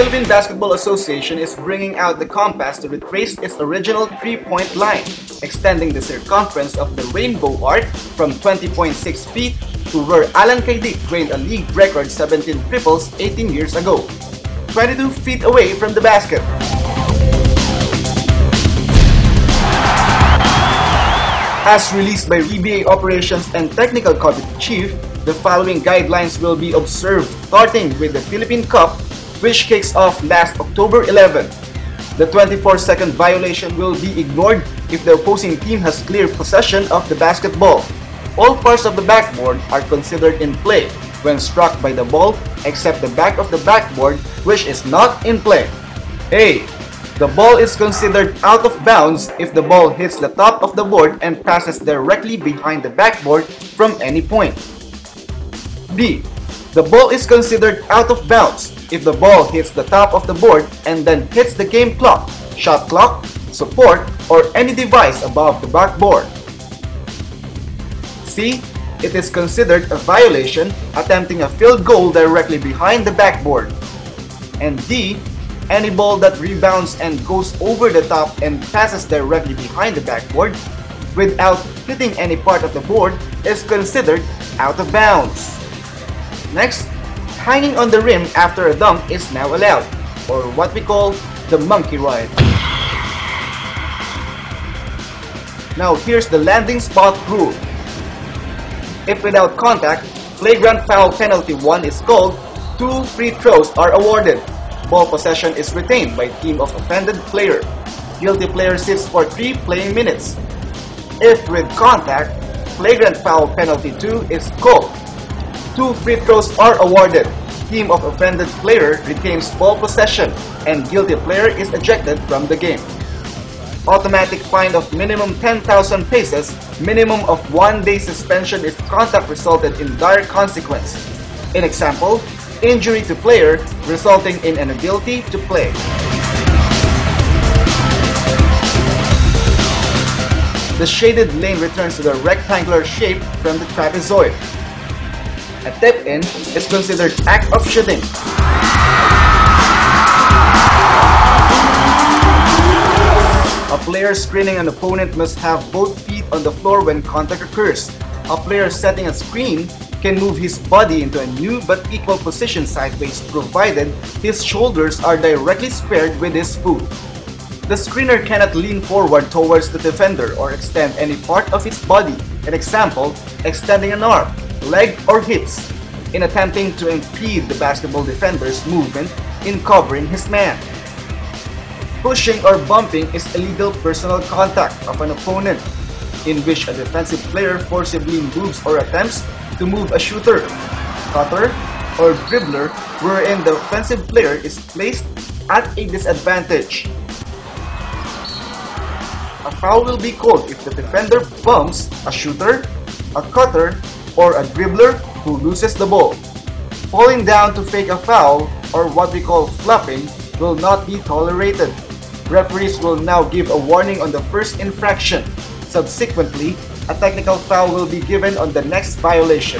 Philippine Basketball Association is bringing out the compass to retrace its original three-point line, extending the circumference of the rainbow arc from 20.6 feet to where Alan Kaydik drained a league record 17 triples 18 years ago, 22 feet away from the basket. As released by EBA Operations and Technical Committee Chief, the following guidelines will be observed starting with the Philippine Cup, which kicks off last October 11. The 24-second violation will be ignored if the opposing team has clear possession of the basketball. All parts of the backboard are considered in play when struck by the ball except the back of the backboard, which is not in play. A. The ball is considered out of bounds if the ball hits the top of the board and passes directly behind the backboard from any point. B. The ball is considered out of bounds if the ball hits the top of the board and then hits the game clock, shot clock, support, or any device above the backboard. C. It is considered a violation attempting a field goal directly behind the backboard. And D. Any ball that rebounds and goes over the top and passes directly behind the backboard without hitting any part of the board is considered out of bounds. Next, hanging on the rim after a dunk is now allowed, or what we call the monkey ride. Now here's the landing spot rule. If without contact, flagrant foul penalty 1 is called, 2 free throws are awarded. Ball possession is retained by team of offended player. Guilty player sits for 3 playing minutes. If with contact, flagrant foul penalty 2 is called. 2 free throws are awarded. Team of offended player retains ball possession and guilty player is ejected from the game. Automatic fine of minimum 10,000 pesos, minimum of 1 day suspension if contact resulted in dire consequence. In example, injury to player resulting in an inability to play. The shaded lane returns to the rectangular shape from the trapezoid. A tip-in is considered act of shooting. A player screening an opponent must have both feet on the floor when contact occurs. A player setting a screen can move his body into a new but equal position sideways provided his shoulders are directly squared with his foot. The screener cannot lean forward towards the defender or extend any part of his body, an example, extending an arm, leg, or hips, in attempting to impede the basketball defender's movement in covering his man. Pushing or bumping is illegal personal contact of an opponent, in which a defensive player forcibly moves or attempts to move a shooter, cutter, or dribbler wherein the offensive player is placed at a disadvantage. A foul will be called if the defender bumps a shooter, a cutter, or a dribbler who loses the ball. Falling down to fake a foul, or what we call flopping, will not be tolerated. Referees will now give a warning on the first infraction. Subsequently, a technical foul will be given on the next violation.